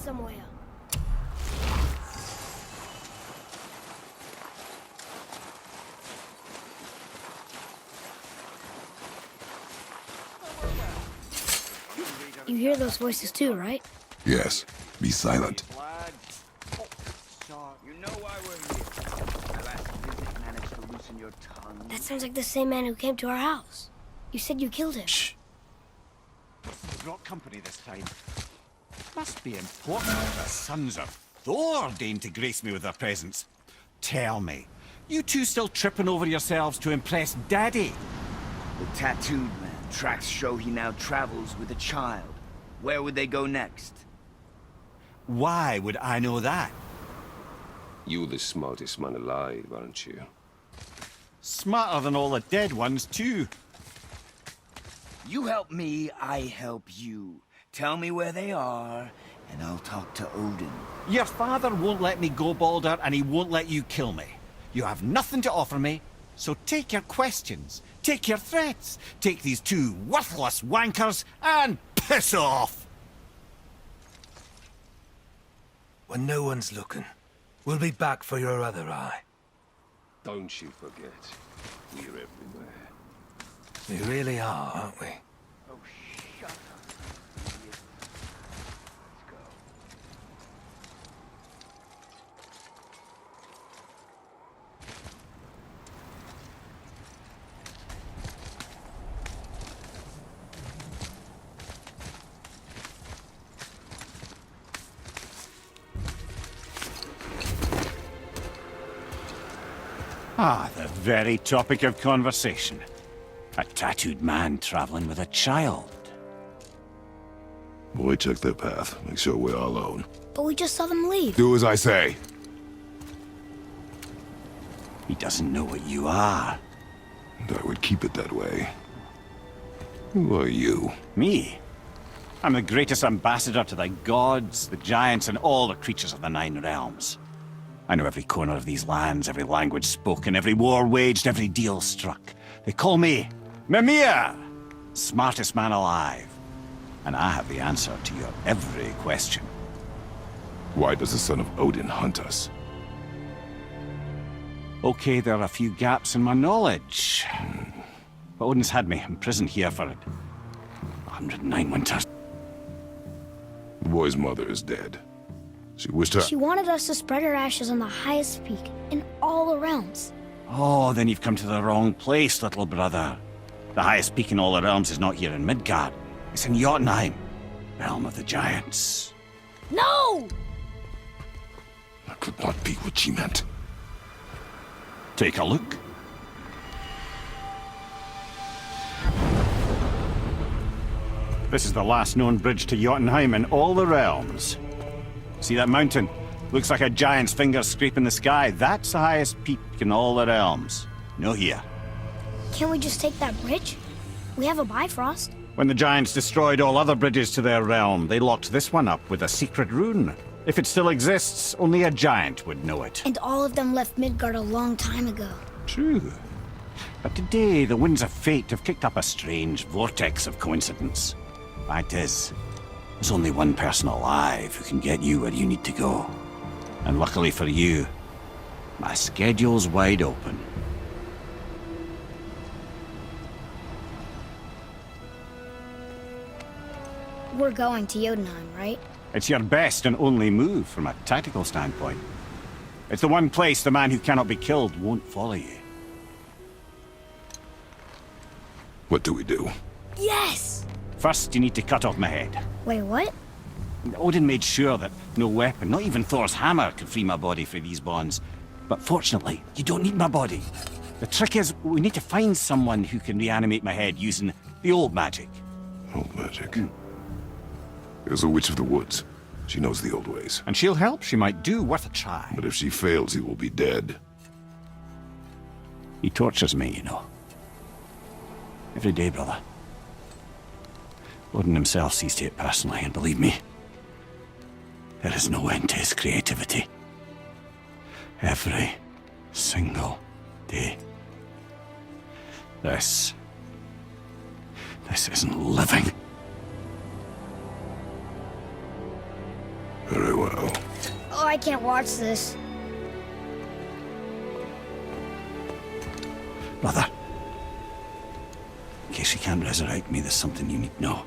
somewhere. You hear those voices too, right? Yes. Be silent. You know why we're here. My last visit managed to loosen your tongue. That sounds like the same man who came to our house. You said you killed him. Shh. Brought company this time. Must be important the sons of Thor deign to grace me with their presence. Tell me, you two still tripping over yourselves to impress Daddy? The tattooed man. Tracks show he now travels with a child. Where would they go next? Why would I know that? You the smartest man alive, aren't you? Smarter than all the dead ones, too. You help me, I help you. Tell me where they are, and I'll talk to Odin. Your father won't let me go, Balder, and he won't let you kill me. You have nothing to offer me, so take your questions, take your threats, take these two worthless wankers, and piss off! When no one's looking, we'll be back for your other eye. Don't you forget, we're everywhere. We really are, aren't we? Oh, shut up. Idiot. Let's go. Ah, the very topic of conversation. A tattooed man traveling with a child. Boy, check their path. Make sure we're all alone. But we just saw them leave. Do as I say. He doesn't know what you are. And I would keep it that way. Who are you? Me? I'm the greatest ambassador to the gods, the giants, and all the creatures of the Nine Realms. I know every corner of these lands, every language spoken, every war waged, every deal struck. They call me Mimir, smartest man alive. And I have the answer to your every question. Why does the son of Odin hunt us? Okay, there are a few gaps in my knowledge. But Odin's had me imprisoned here for 109 winters. The boy's mother is dead. She wished her... She wanted us to spread her ashes on the highest peak in all the realms. Oh, then you've come to the wrong place, little brother. The highest peak in all the realms is not here in Midgard. It's in Jotunheim, realm of the giants. No! That could not be what she meant. Take a look. This is the last known bridge to Jotunheim in all the realms. See that mountain? Looks like a giant's finger scraping the sky. That's the highest peak in all the realms. No here. Can't we just take that bridge? We have a Bifrost. When the giants destroyed all other bridges to their realm, they locked this one up with a secret rune. If it still exists, only a giant would know it. And all of them left Midgard a long time ago. True. But today, the winds of fate have kicked up a strange vortex of coincidence. Fact is, there's only one person alive who can get you where you need to go. And luckily for you, my schedule's wide open. We're going to Jotunheim, right? It's your best and only move from a tactical standpoint. It's the one place the man who cannot be killed won't follow you. What do we do? Yes! First, you need to cut off my head. Wait, what? Odin made sure that no weapon, not even Thor's hammer, could free my body from these bonds. But fortunately, you don't need my body. The trick is, we need to find someone who can reanimate my head using the old magic. Old magic. There's a witch of the woods. She knows the old ways. And she'll help. She might do worth a try. But if she fails, he will be dead. He tortures me, you know. Every day, brother. Odin himself sees to it personally, and believe me, there is no end to his creativity. Every single day. This isn't living. Her I can't watch this. Mother, in case you can't resurrect me, there's something you need to know.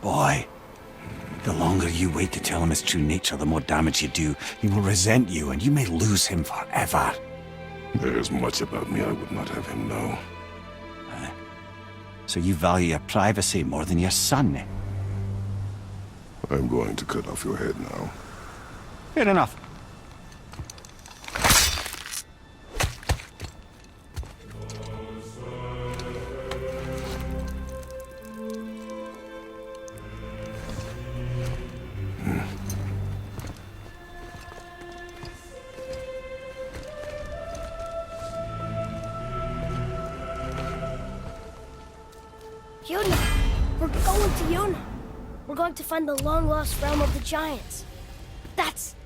Boy, the longer you wait to tell him his true nature, the more damage you do. He will resent you, and you may lose him forever. There's much about me I would not have him know. So you value your privacy more than your son, eh? I'm going to cut off your head now. Fair enough. Yuna! We're going to Yuna! We're going to find the long-lost realm of the Giants. That's...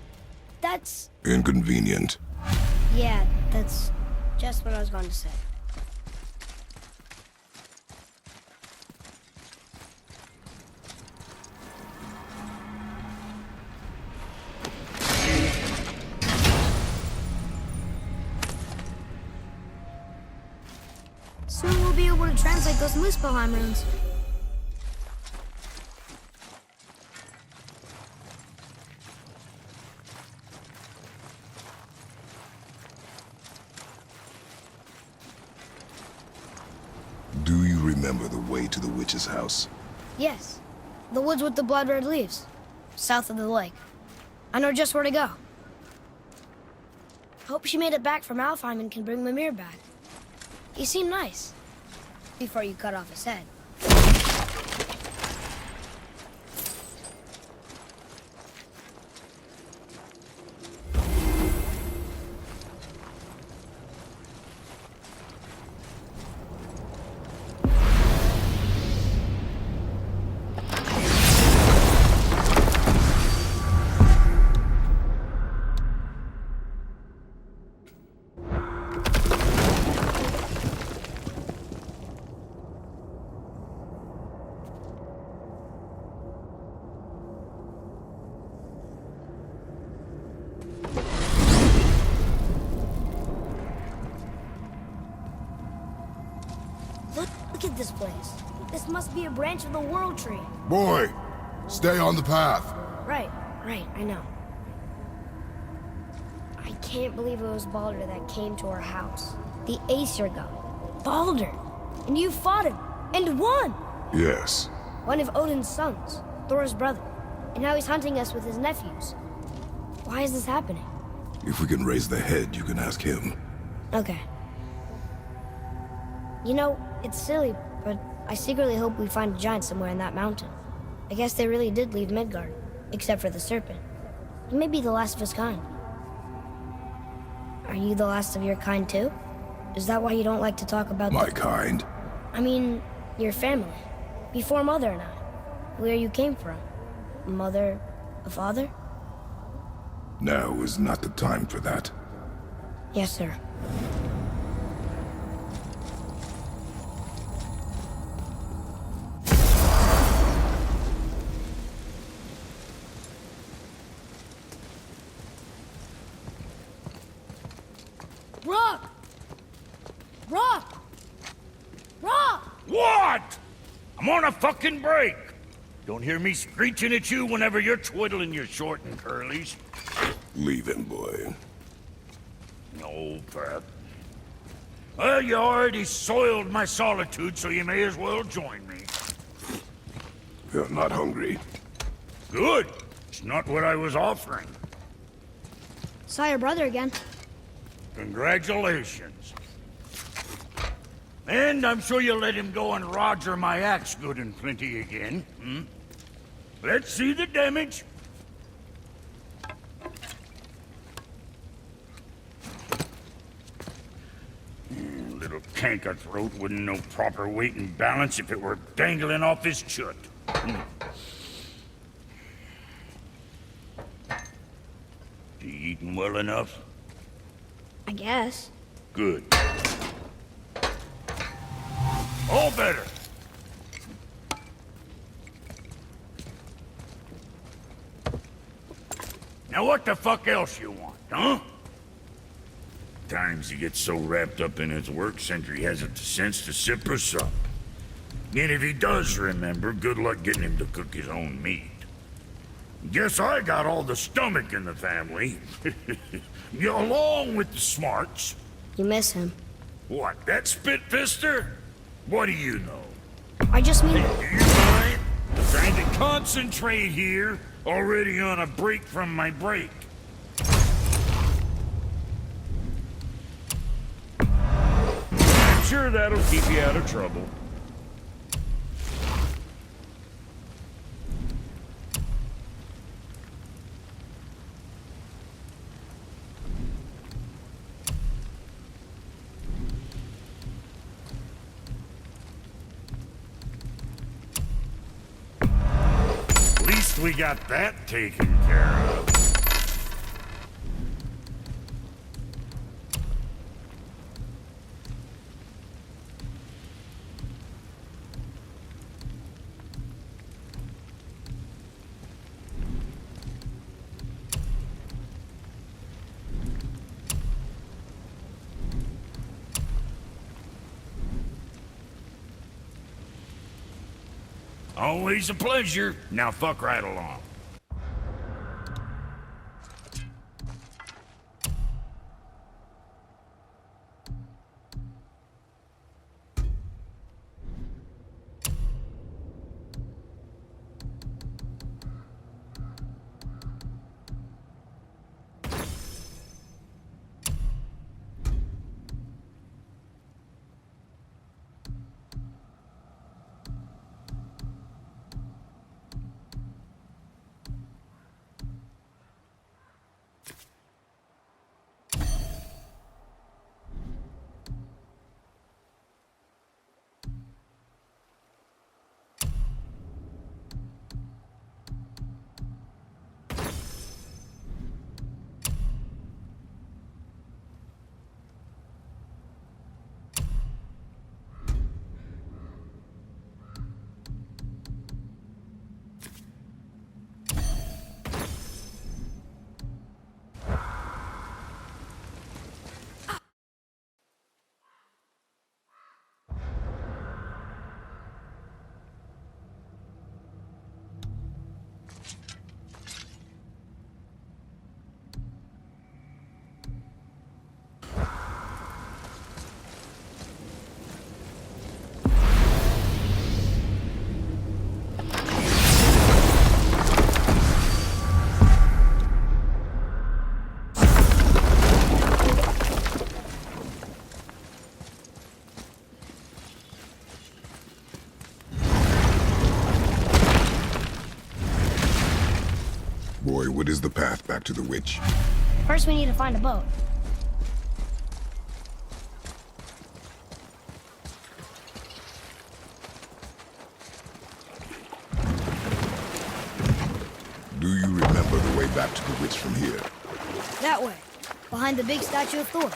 Inconvenient. Yeah, that's just what I was going to say. Soon we'll be able to translate those Muspelheim runes. Do you remember the way to the witch's house? Yes, the woods with the blood-red leaves, south of the lake. I know just where to go. Hope she made it back from Alfheim and can bring Mimir back. He seemed nice, before you cut off his head. Look at this place. This must be a branch of the World Tree. Boy, stay on the path. Right, I know. I can't believe it was Baldur that came to our house. The Aesir god. Baldur! And you fought him, and won! Yes. One of Odin's sons, Thor's brother. And now he's hunting us with his nephews. Why is this happening? If we can raise the head, you can ask him. Okay. You know, it's silly, but I secretly hope we find a giant somewhere in that mountain. I guess they really did leave Midgard, except for the serpent. He may be the last of his kind. Are you the last of your kind too? Is that why you don't like to talk about My kind? I mean, your family. Before Mother and I. Where you came from. Mother, a father? Now is not the time for that. Yes, sir. Rock! Rock! Rock! What? I'm on a fucking break. Don't hear me screeching at you whenever you're twiddling your short and curlies. Leave him, boy. No, Pep. Well, you already soiled my solitude, so you may as well join me. You're not hungry. Good. It's not what I was offering. Saw your brother again. Congratulations. And I'm sure you'll let him go and Roger my axe good and plenty again, hmm? Let's see the damage. Little canker-throat wouldn't know proper weight and balance if it were dangling off his chut. You eating well enough? I guess. Good. All better. Now what the fuck else you want, huh? Times he gets so wrapped up in his work, Sentry hasn't the sense to sip or sup. And if he does remember, good luck getting him to cook his own meat. Guess I got all the stomach in the family. Along with the smarts. You miss him. What, that spit-fister? What do you know? I just mean... Do you mind? I'm trying to concentrate here, already on a break from my break. I'm sure that'll keep you out of trouble. At least we got that taken care of. Always a pleasure. Now fuck right along. Boy, what is the path back to the witch? First we need to find a boat. Do you remember the way back to the witch from here? That way. Behind the big statue of Thor.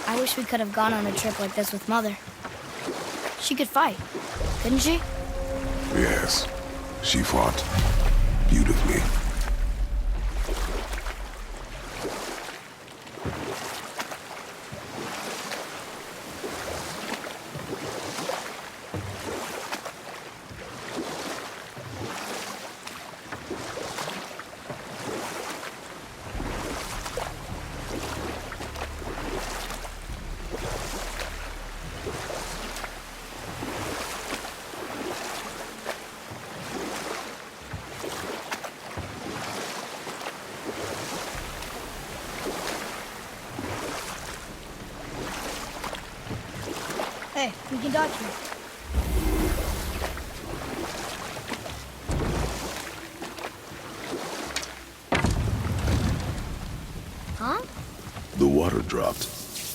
I wish we could have gone on a trip like this with Mother. She could fight, couldn't she? Yes. She fought beautifully. Hey, we can dock here. Huh? The water dropped.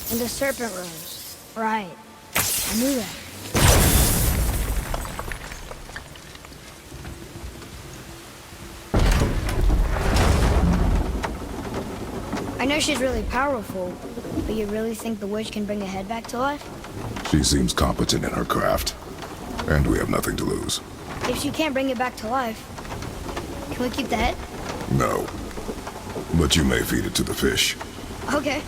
And the serpent rose. Right. I knew that. I know she's really powerful, But you really think the witch can bring a head back to life? She seems competent in her craft. And we have nothing to lose. If she can't bring it back to life, can we keep the head? No. But you may feed it to the fish. Okay.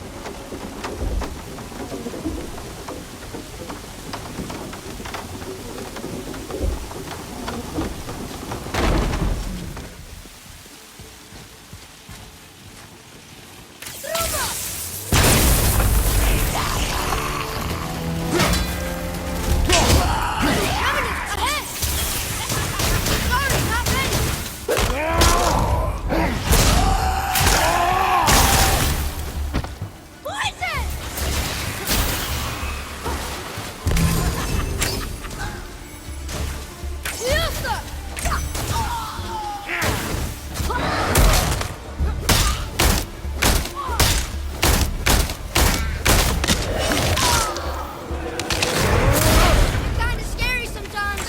Kinda scary sometimes.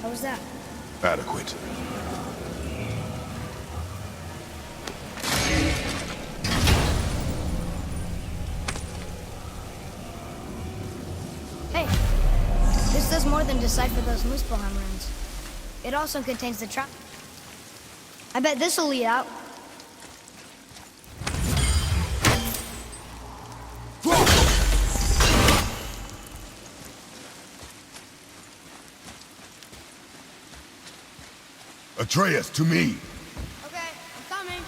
How was that? Adequate. Hey, this does more than decipher those Muspelheim runes. It also contains the trap. I bet this'll lead out. Atreus, to me! Okay, I'm coming.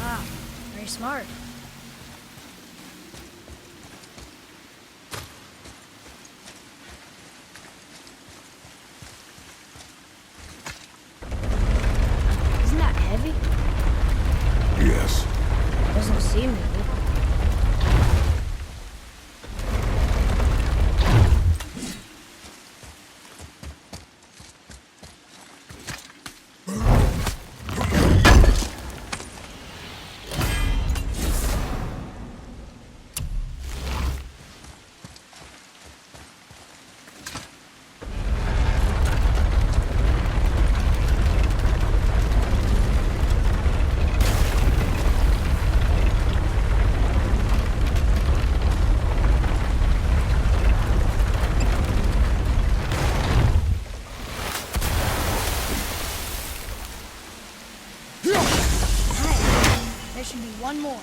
Ah, very smart. Isn't that heavy? Yes. Doesn't seem heavy. There should be one more.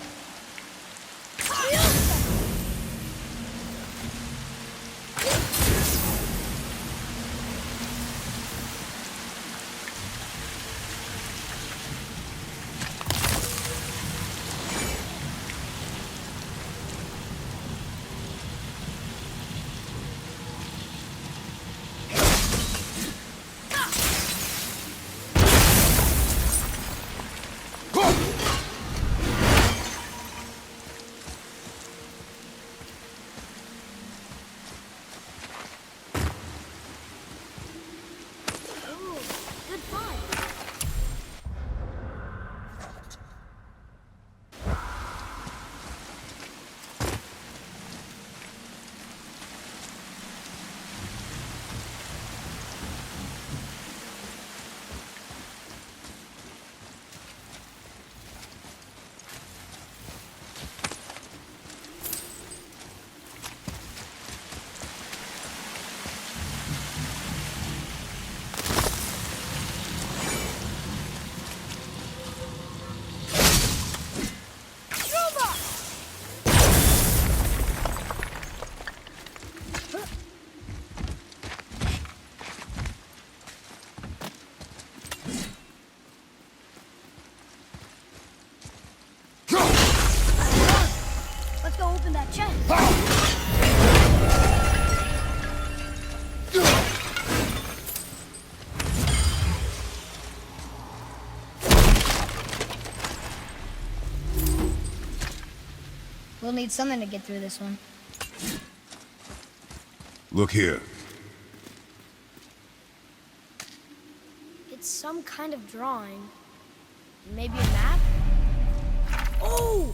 Ooh, good find. Let's go open that chest. We'll need something to get through this one. Look here. some kind of drawing. Maybe a map? Oh!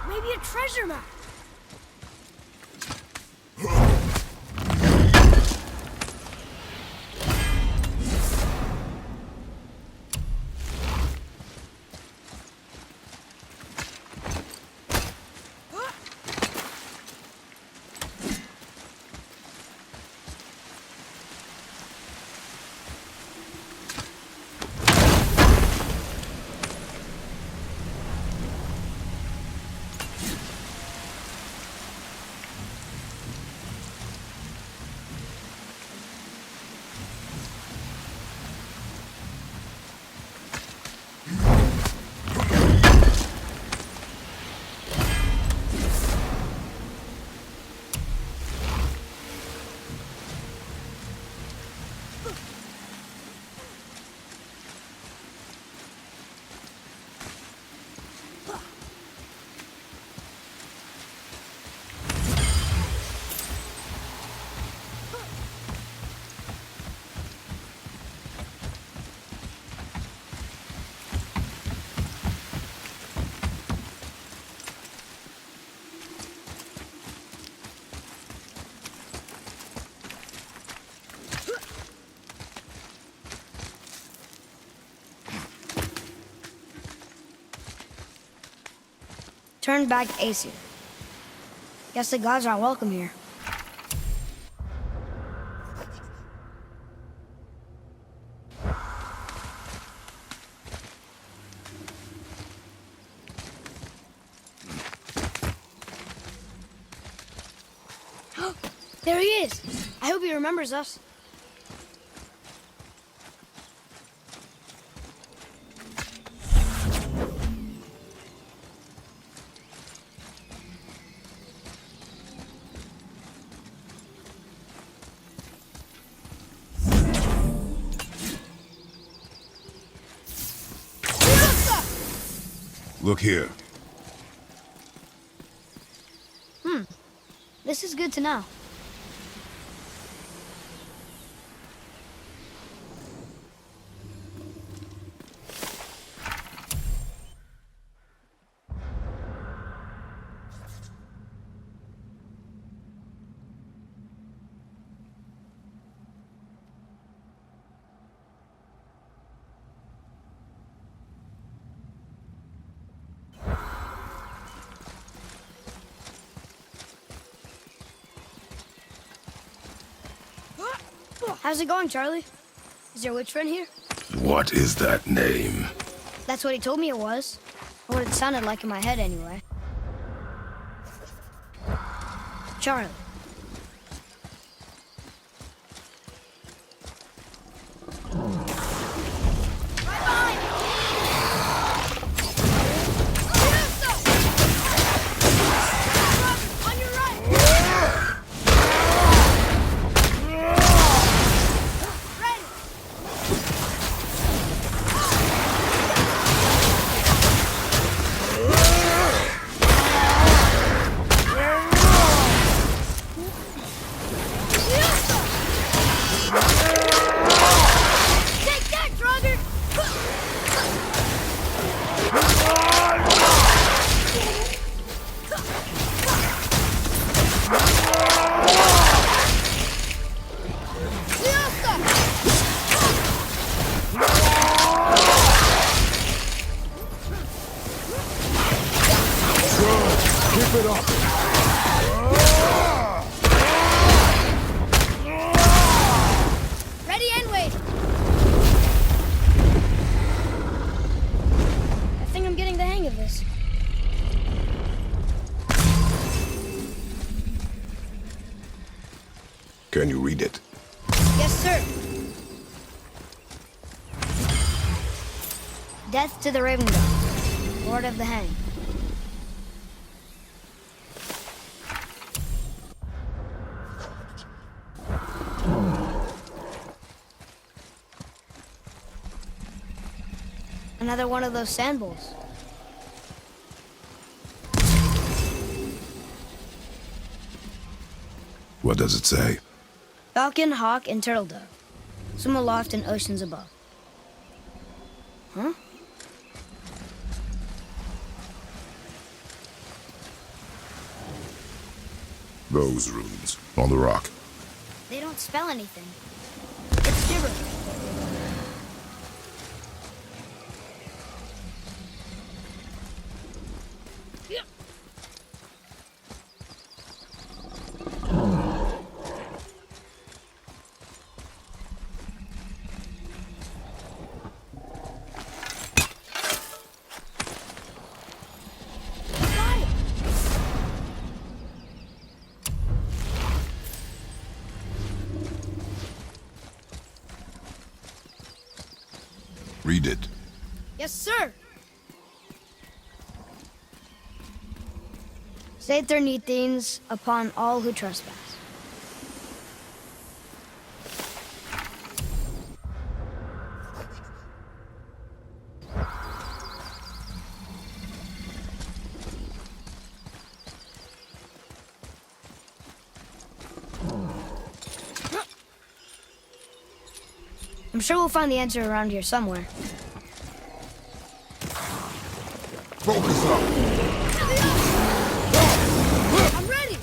Maybe a treasure map. Turn back Aesir. Guess the gods aren't welcome here. There he is! I hope he remembers us. Look here. This is good to know. How's it going, Charlie? Is your witch friend here? What is that name? That's what he told me it was. Or what it sounded like in my head, anyway. Charlie. Ready and wait. I think I'm getting the hang of this. Can you read it? Yes, sir. Death to the Raven God, Lord of the Hang. Another one of those sand bowls. What does it say? Falcon, hawk, and turtle dove. Swim aloft in oceans above. Huh? Those runes on the rock. They don't spell anything. It's gibberish. Read it. Yes, sir. Saether Nethines upon all who trespass. I'm sure we'll find the answer around here somewhere. Focus up. I'm ready.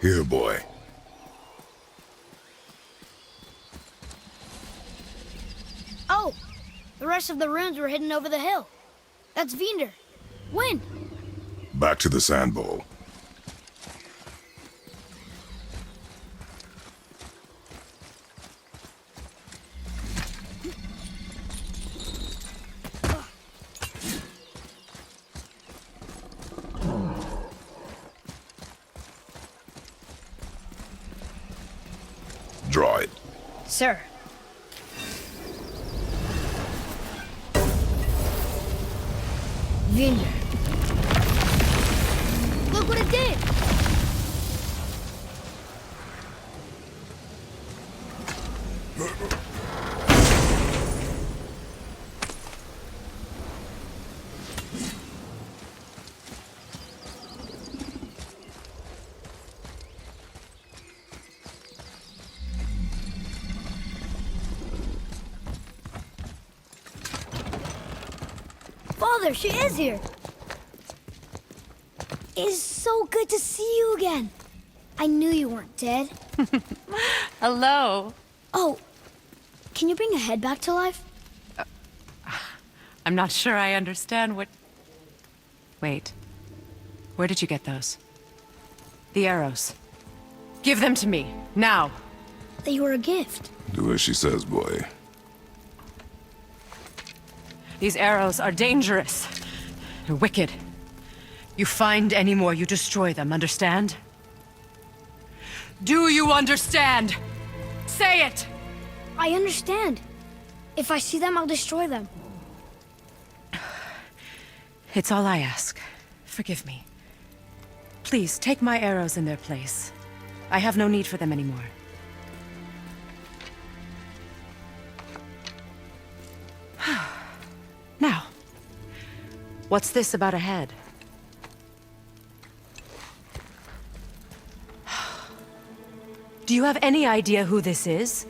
Here, boy. Oh! The rest of the runes were hidden over the hill. That's Vinder. Wind! Back to the sand bowl. Draw it. Sir. Vinder. Look what it did. Father, she is here. It is so good to see you again. I knew you weren't dead. Hello. Oh, can you bring a head back to life? I'm not sure I understand what... Wait. Where did you get those? The arrows. Give them to me, now. They were a gift. Do as she says, boy. These arrows are dangerous. They're wicked. You find any more, you destroy them, understand? Do you understand? Say it! I understand. If I see them, I'll destroy them. It's all I ask. Forgive me. Please, take my arrows in their place. I have no need for them anymore. Now, what's this about a head? Do you have any idea who this is?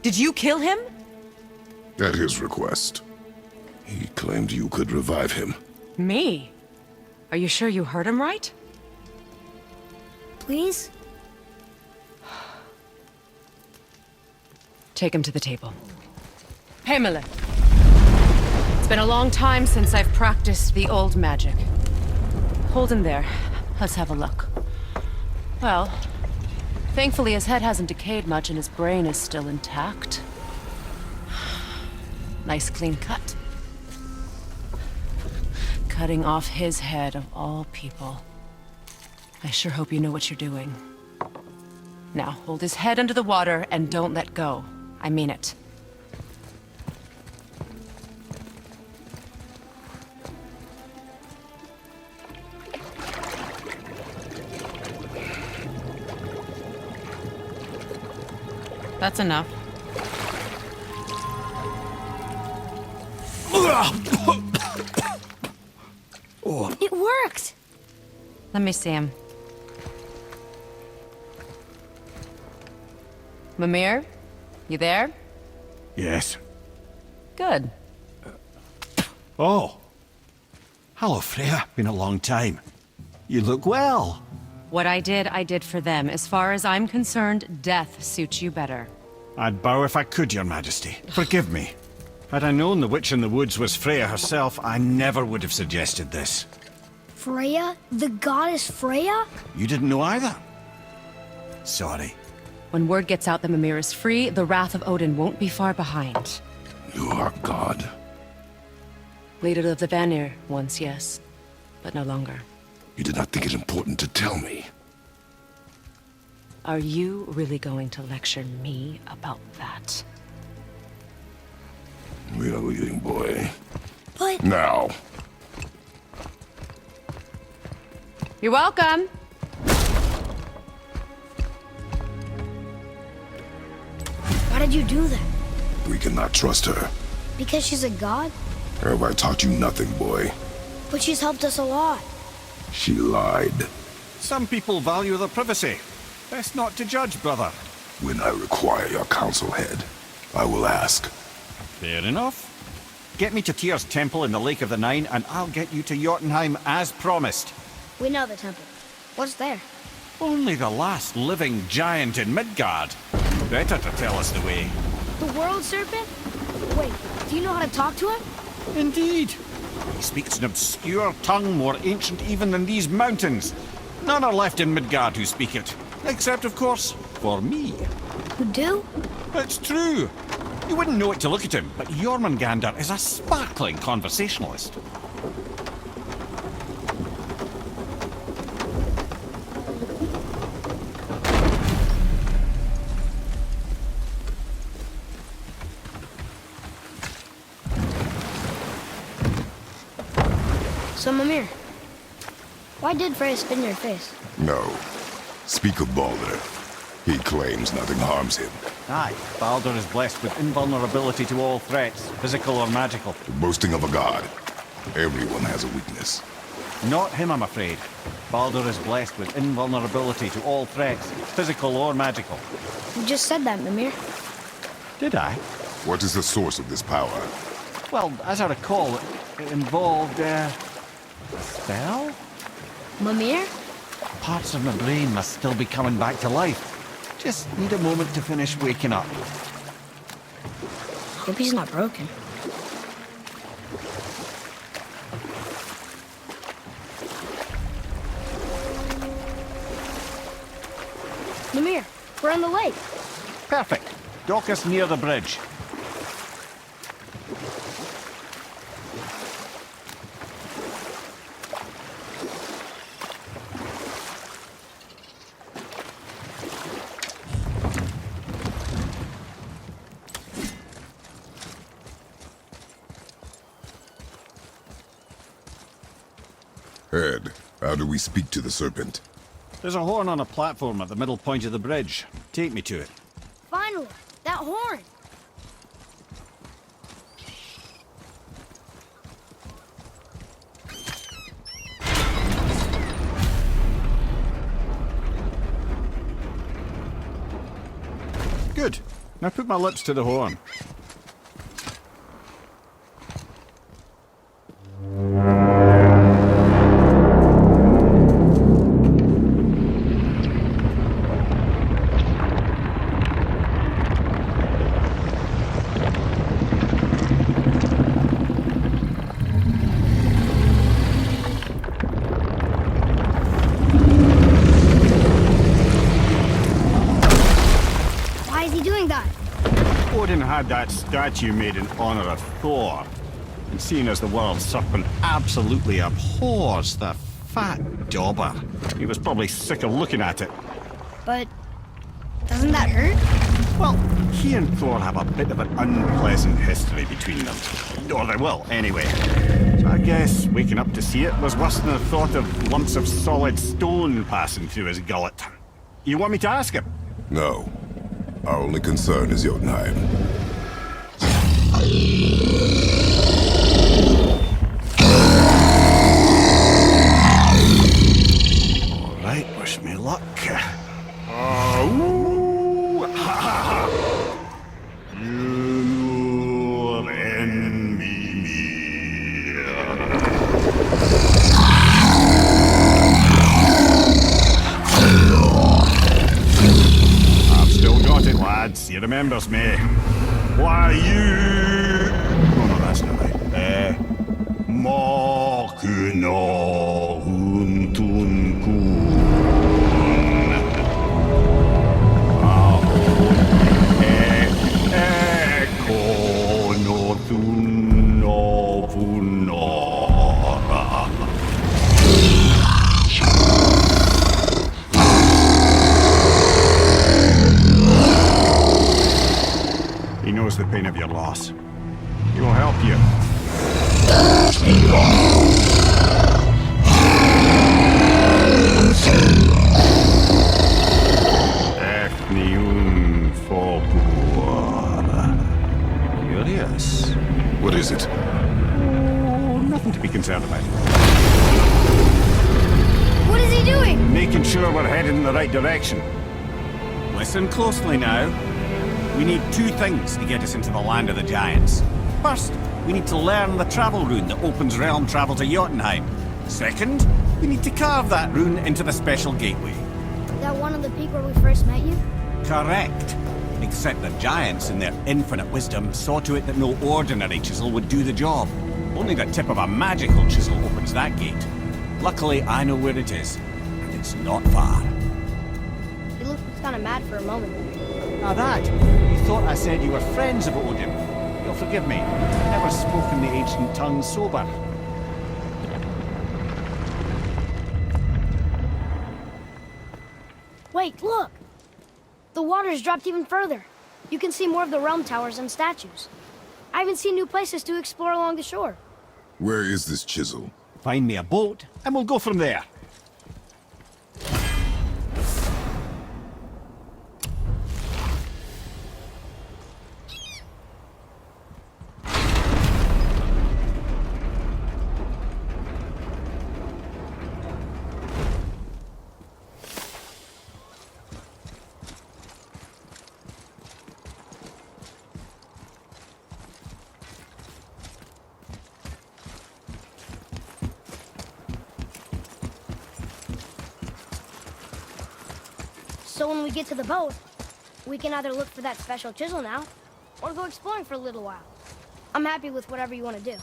Did you kill him? At his request. He claimed you could revive him. Me? Are you sure you heard him right? Please? Take him to the table. Heimele. It's been a long time since I've practiced the old magic. Hold him there. Let's have a look. Well, thankfully his head hasn't decayed much and his brain is still intact. Nice clean cut. Cutting off his head of all people. I sure hope you know what you're doing. Now, hold his head under the water and don't let go. I mean it. That's enough. It worked! Let me see him. Mimir? You there? Yes. Good. Oh. Hello, Freya. Been a long time. You look well. What I did for them. As far as I'm concerned, death suits you better. I'd bow if I could, Your Majesty. Forgive me. Had I known the witch in the woods was Freya herself, I never would have suggested this. Freya? The goddess Freya? You didn't know either? Sorry. When word gets out that Mimir is free, the wrath of Odin won't be far behind. You are God. Leader of the Vanir, once, yes. But no longer. You did not think it important to tell me. Are you really going to lecture me about that? We are leaving, boy. But Now. You're welcome! why did you do that? We cannot trust her. Because she's a god? Have I taught you nothing, boy? But she's helped us a lot. She lied. Some people value their privacy. Best not to judge, brother. When I require your council head, I will ask. Fair enough. Get me to Tyr's temple in the Lake of the Nine, and I'll get you to Jotunheim as promised. We know the temple. What's there? Only the last living giant in Midgard. Better to tell us the way. The world serpent? Wait, do you know how to talk to him? Indeed. He speaks an obscure tongue more ancient even than these mountains. None are left in Midgard who speak it. Except, of course, for me. You do? It's true. You wouldn't know it to look at him, but Jormungandr is a sparkling conversationalist. So, Mimir, why did Freya spit in your face? No. Speak of Baldur. He claims nothing harms him. Aye, Baldur is blessed with invulnerability to all threats, physical or magical. The boasting of a god. Everyone has a weakness. Not him, I'm afraid. Baldur is blessed with invulnerability to all threats, physical or magical. You just said that, Mimir. Did I? What is the source of this power? Well, as I recall, it involved, a spell? Mimir? Parts of my brain must still be coming back to life. Just need a moment to finish waking up. Hope he's not broken. Mimir, we're on the lake. Perfect. Dock us near the bridge. Head, how do we speak to the serpent? There's a horn on a platform at the middle point of the bridge. Take me to it. Finally, that horn. Good. Now put my lips to the horn. Why is he doing that? Odin had that statue made in honor of Thor. And seeing as the world serpent absolutely abhors the fat dauber. He was probably sick of looking at it. But doesn't that hurt? Well, he and Thor have a bit of an unpleasant history between them. Or they will, anyway. So I guess waking up to see it was worse than the thought of lumps of solid stone passing through his gullet. You want me to ask him? No. Our only concern is Jotunheim. All right, wish me luck. Ooh, ha, ha, ha. You'll envy me. I've still got it, lads. He remembers me. Why, you... Oh, no, that's not right. Mokuno Huntun Kun. Eko no Thuno Funora. He knows the pain of your loss. He will help you. Efniun Fokuara. Curious. What is it? Oh, nothing to be concerned about. What is he doing? Making sure we're headed in the right direction. Listen closely now. We need two things to get us into the land of the giants. First, we need to learn the travel rune that opens realm travel to Jotunheim. Second, we need to carve that rune into the special gateway. That one on the peak where we first met you? Correct. Except the giants, in their infinite wisdom, saw to it that no ordinary chisel would do the job. Only the tip of a magical chisel opens that gate. Luckily, I know where it is, and it's not far. He looked kind of mad for a moment. Now that, you thought I said you were friends of Odin. You'll forgive me. I've never spoken the ancient tongue sober. Wait, look! The water's dropped even further. You can see more of the realm towers and statues. I even see new places to explore along the shore. Where is this chisel? Find me a boat, and we'll go from there. So when we get to the boat, we can either look for that special chisel now, or go exploring for a little while. I'm happy with whatever you want to do.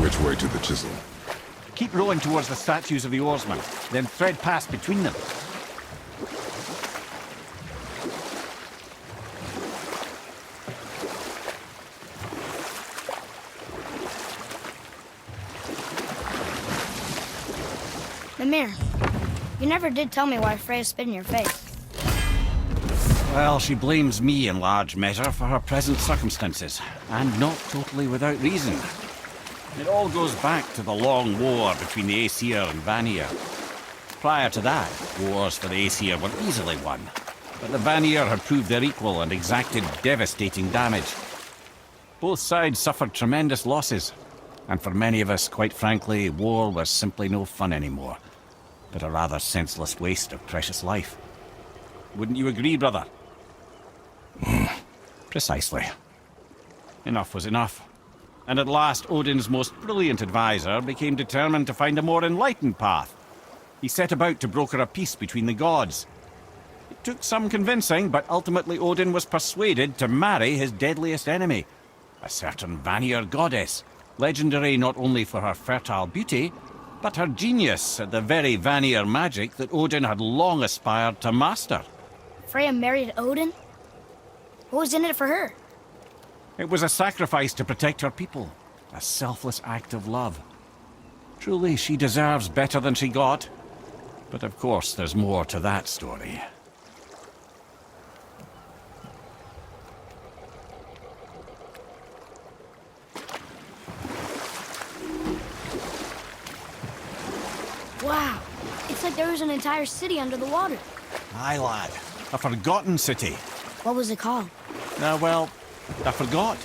Which way to the chisel? Keep rowing towards the statues of the oarsmen, then thread past between them. Mimir, you never did tell me why Freya spit in your face. Well, she blames me in large measure for her present circumstances, and not totally without reason. It all goes back to the long war between the Aesir and Vanir. Prior to that, wars for the Aesir were easily won, but the Vanir had proved their equal and exacted devastating damage. Both sides suffered tremendous losses, and for many of us, quite frankly, war was simply no fun anymore, but a rather senseless waste of precious life. Wouldn't you agree, brother? Precisely. Enough was enough. And at last, Odin's most brilliant advisor became determined to find a more enlightened path. He set about to broker a peace between the gods. It took some convincing, but ultimately Odin was persuaded to marry his deadliest enemy, a certain Vanir goddess, legendary not only for her fertile beauty, but her genius at the very Vanir magic that Odin had long aspired to master. Freya married Odin? What was in it for her? It was a sacrifice to protect her people, a selfless act of love. Truly, she deserves better than she got. But of course, there's more to that story. Wow. It's like there was an entire city under the water. Aye, lad. A forgotten city. What was it called? Well, I forgot.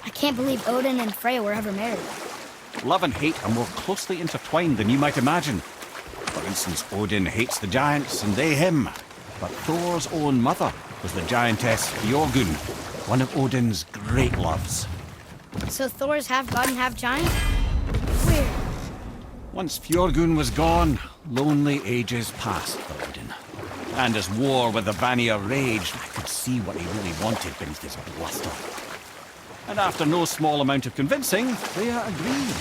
I can't believe Odin and Freya were ever married. Love and hate are more closely intertwined than you might imagine. For instance, Odin hates the giants and they him. But Thor's own mother was the giantess Fjorgun, one of Odin's great loves. So Thor's half god and half giant? Weird. Once Fjorgun was gone, lonely ages passed for Odin. And as war with the Vanir raged, I could see what he really wanted beneath his bluster. And after no small amount of convincing, Freya agreed.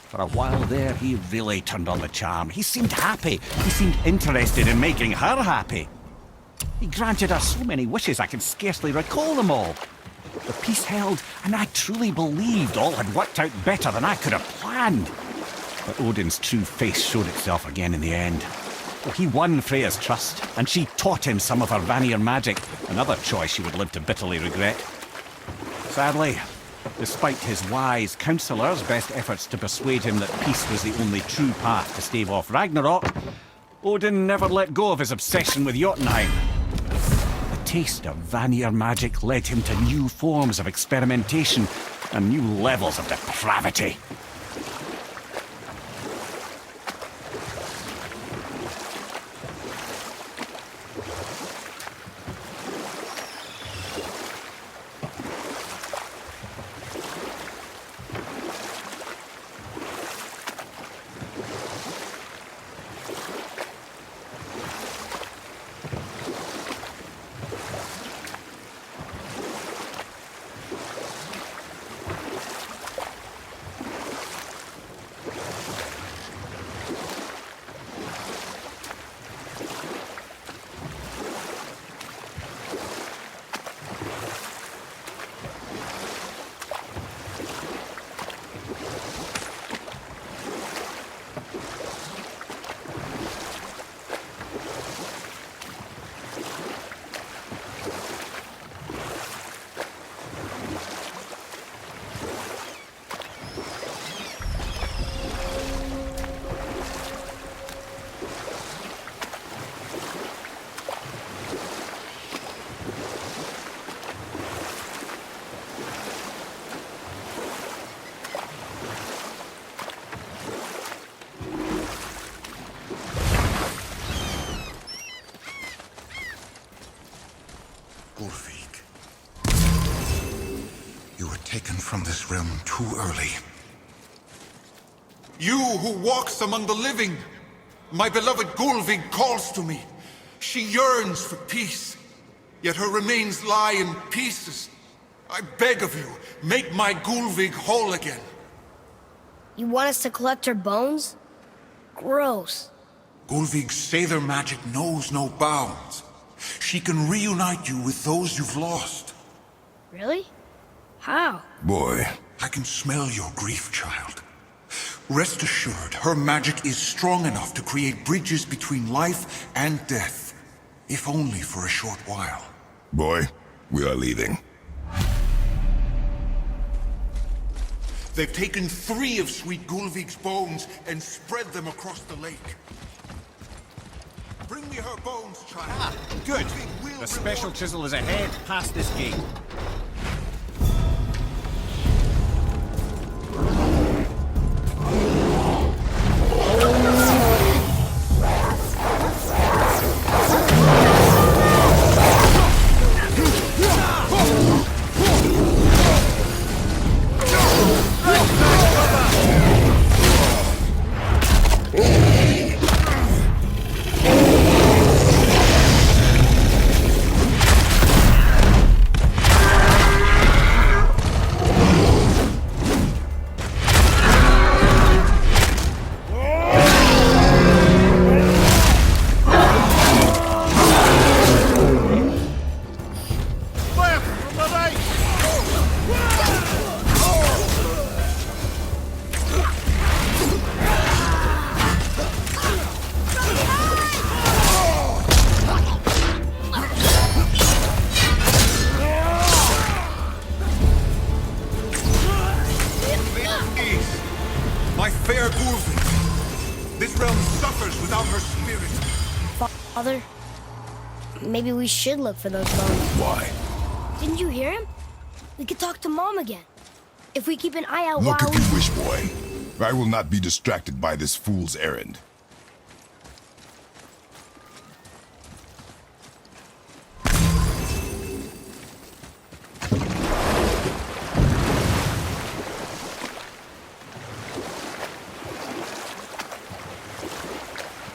For a while there, he really turned on the charm. He seemed happy. He seemed interested in making her happy. He granted her so many wishes I can scarcely recall them all. The peace held, and I truly believed all had worked out better than I could have planned. But Odin's true face showed itself again in the end. He won Freya's trust, and she taught him some of her Vanir magic, another choice he would live to bitterly regret. Sadly, despite his wise counselors' best efforts to persuade him that peace was the only true path to stave off Ragnarok, Odin never let go of his obsession with Jotunheim. The taste of Vanir magic led him to new forms of experimentation and new levels of depravity. Gulvig. You were taken from this realm too early. You who walks among the living! My beloved Gulvig calls to me. She yearns for peace, yet her remains lie in pieces. I beg of you, make my Gulvig whole again. You want us to collect her bones? Gross. Gulvig's Seidr magic knows no bounds. She can reunite you with those you've lost. Really? How? Boy. I can smell your grief, child. Rest assured, her magic is strong enough to create bridges between life and death, if only for a short while. Boy, we are leaving. They've taken 3 of Sweet Gulvig's bones and spread them across the lake. Bring me her bones, child. Good. Gulvig will The special reward- chisel is ahead, past this gate. My fair Gulvig! This realm suffers without her spirit. Father, maybe we should look for those bones. Why? Didn't you hear him? We could talk to Mom again. If we keep an eye out Look while if you wish, boy. I will not be distracted by this fool's errand.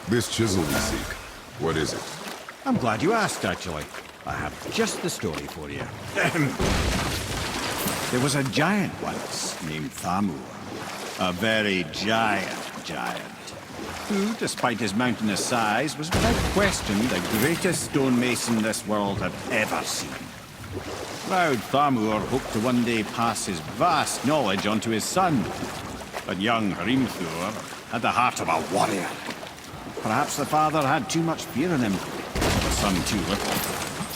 This chisel we seek, what is it? I'm glad you asked, actually. I have just the story for you. There was a giant once named Thamur. A very giant, who, despite his mountainous size, was without question the greatest stonemason this world had ever seen. Proud Thamur hoped to one day pass his vast knowledge on to his son. But young Hrimthur had the heart of a warrior. Perhaps the father had too much fear in him, the son too little.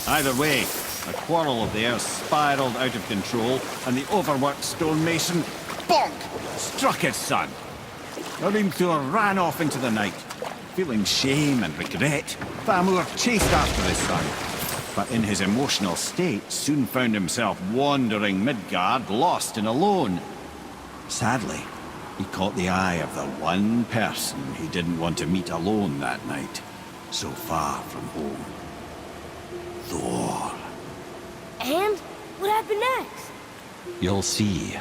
Either way, the quarrel of theirs spiraled out of control, and the overworked stonemason, bonk, struck his son. Hrimthur ran off into the night. Feeling shame and regret, Thamur chased after his son, but in his emotional state soon found himself wandering Midgard, lost and alone. Sadly, he caught the eye of the one person he didn't want to meet alone that night, so far from home. Thor. And what happened next? You'll see.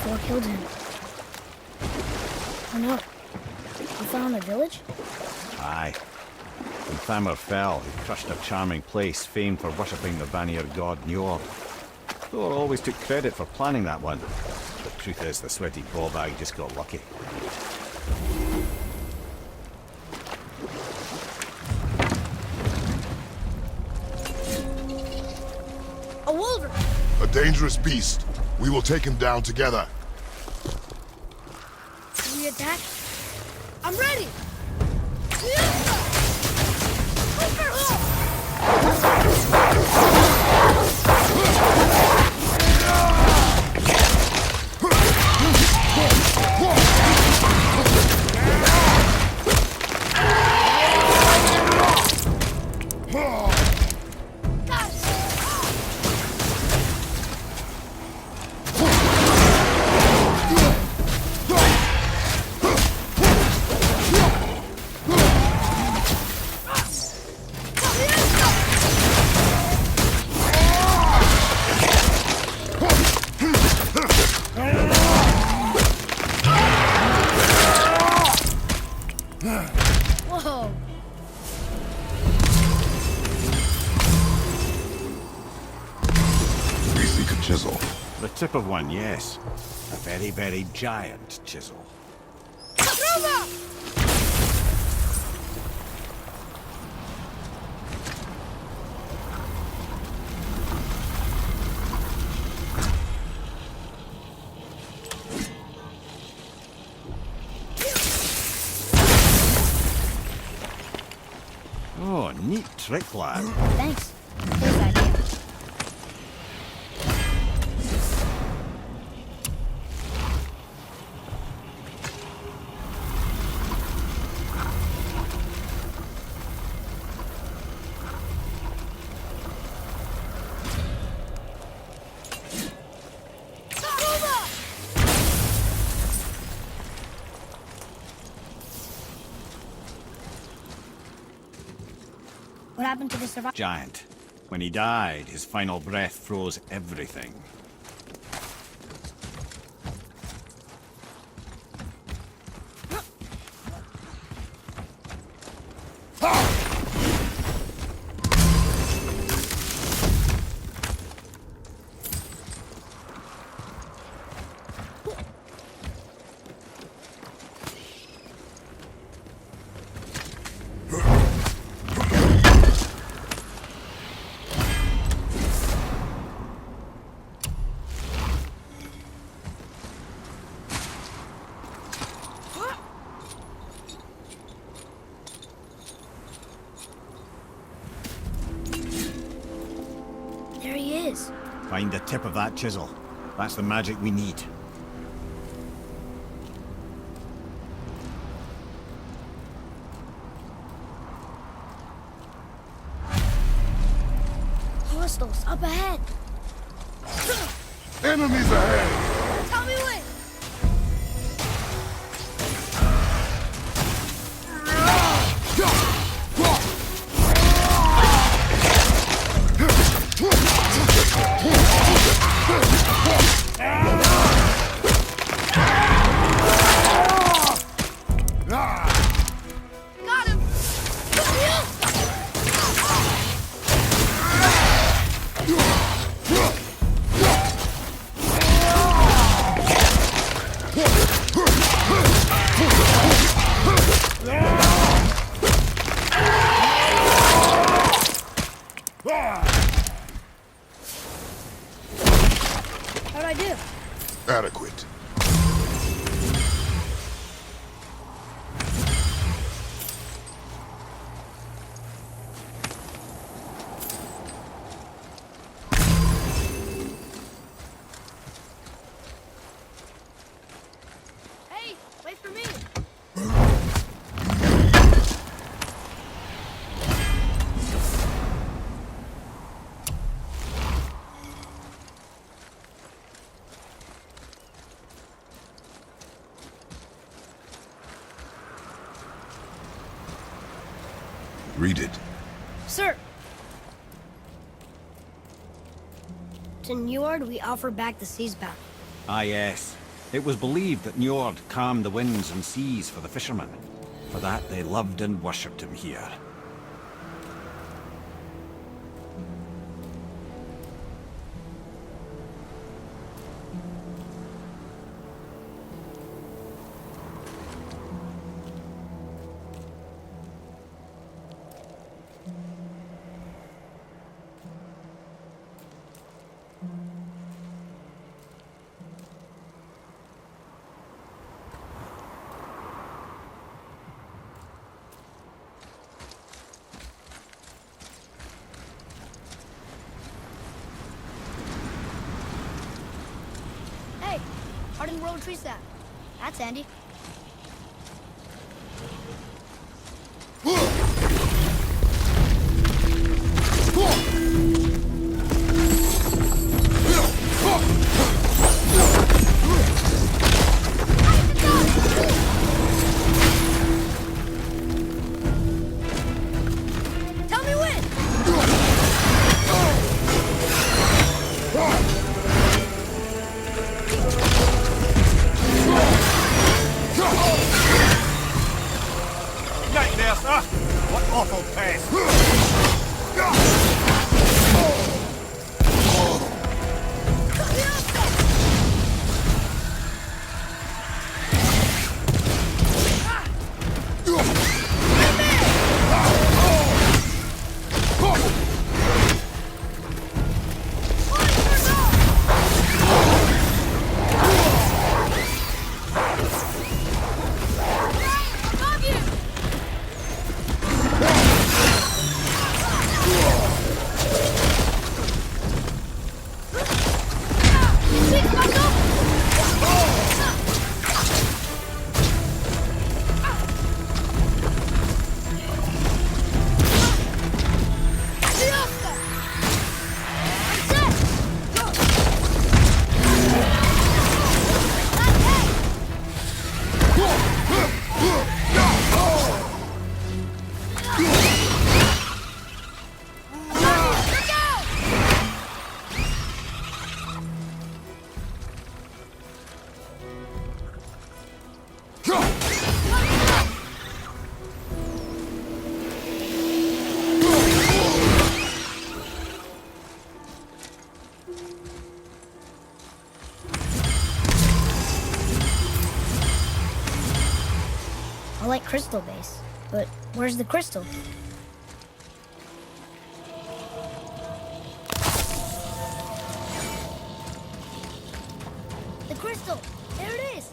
Thor killed him. Oh no. We found a village? Aye. When Thamur fell, he crushed a charming place famed for worshipping the Vanir god Njord. Thor always took credit for planning that one. The truth is, the sweaty ballbag just got lucky. A wolver! A dangerous beast. We will take him down together. Can we attack? I'm ready! tip of one, yes. A very, very giant chisel. Oh, neat trick, lad. Thanks. Good idea. What happened to the survivor? Giant. When he died, his final breath froze everything. There he is. Find the tip of that chisel. That's the magic we need. Hostiles up ahead. Enemies ahead! Tell me when. Got him. How'd I do? Adequate. Hey, wait for me. Read it. Sir! To Njord, we offer back the sea's bounty. Ah, yes. It was believed that Njord calmed the winds and seas for the fishermen. For that, they loved and worshipped him here. Hey, hardened road tree sap. That's handy. Tell me when. Right there, sir! What awful pest! like crystal base, but where's the crystal? The crystal! There it is!